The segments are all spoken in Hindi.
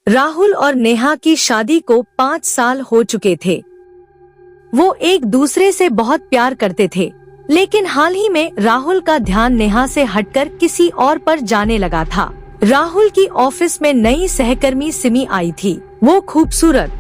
राहुल और नेहा की शादी को 5 साल हो चुके थे। वो एक दूसरे से बहुत प्यार करते थे, लेकिन हाल ही में राहुल का ध्यान नेहा से हटकर किसी और पर जाने लगा था। राहुल की ऑफिस में नई सहकर्मी सिमी आई थी। वो खूबसूरत,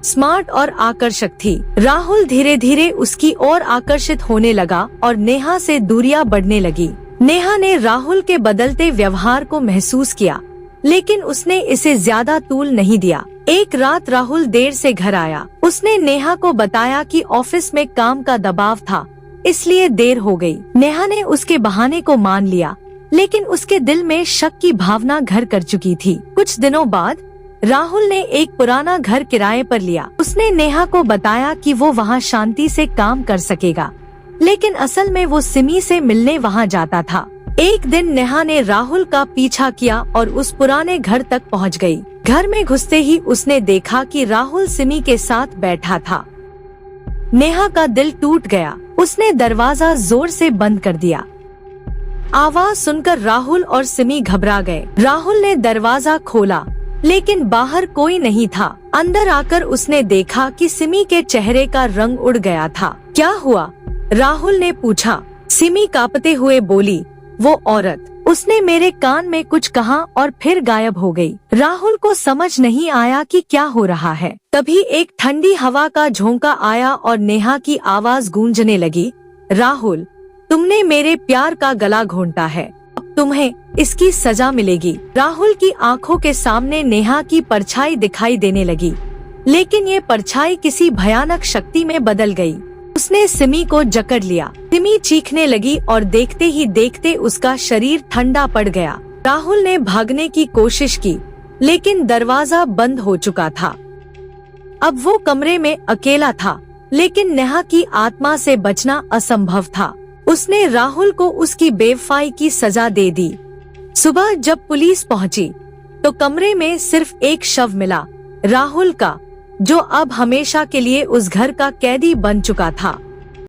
स्मार्ट और आकर्षक थी। राहुल धीरे धीरे उसकी ओर आकर्षित होने लगा और नेहा से दूरियां बढ़ने लगी। नेहा ने राहुल के बदलते व्यवहार को महसूस किया, लेकिन उसने इसे ज्यादा तूल नहीं दिया। एक रात राहुल देर से घर आया। उसने नेहा को बताया कि ऑफिस में काम का दबाव था, इसलिए देर हो गई। नेहा ने उसके बहाने को मान लिया, लेकिन उसके दिल में शक की भावना घर कर चुकी थी। कुछ दिनों बाद राहुल ने एक पुराना घर किराए पर लिया। उसने नेहा को बताया कि वो वहाँ शांति से काम कर सकेगा, लेकिन असल में वो सिमी से मिलने वहाँ जाता था। एक दिन नेहा ने राहुल का पीछा किया और उस पुराने घर तक पहुँच गई। घर में घुसते ही उसने देखा कि राहुल सिमी के साथ बैठा था। नेहा का दिल टूट गया। उसने दरवाजा जोर से बंद कर दिया। आवाज सुनकर राहुल और सिमी घबरा गए। राहुल ने दरवाजा खोला, लेकिन बाहर कोई नहीं था। अंदर आकर उसने देखा कि सिमी के चेहरे का रंग उड़ गया था। क्या हुआ? राहुल ने पूछा। सिमी कांपते हुए बोली, वो औरत, उसने मेरे कान में कुछ कहा और फिर गायब हो गई। राहुल को समझ नहीं आया कि क्या हो रहा है। तभी एक ठंडी हवा का झोंका आया और नेहा की आवाज गूंजने लगी, राहुल, तुमने मेरे प्यार का गला घोंटा है, अब तुम्हें इसकी सजा मिलेगी। राहुल की आंखों के सामने नेहा की परछाई दिखाई देने लगी, लेकिन ये परछाई किसी भयानक शक्ति में बदल गई। उसने सिमी को जकड़ लिया। सिमी चीखने लगी और देखते ही देखते उसका शरीर ठंडा पड़ गया। राहुल ने भागने की कोशिश की, लेकिन दरवाजा बंद हो चुका था। अब वो कमरे में अकेला था, लेकिन नेहा की आत्मा से बचना असंभव था। उसने राहुल को उसकी बेवफाई की सजा दे दी। सुबह जब पुलिस पहुंची, तो कमरे में सिर्फ एक शव मिला, राहुल का, जो अब हमेशा के लिए उस घर का कैदी बन चुका था।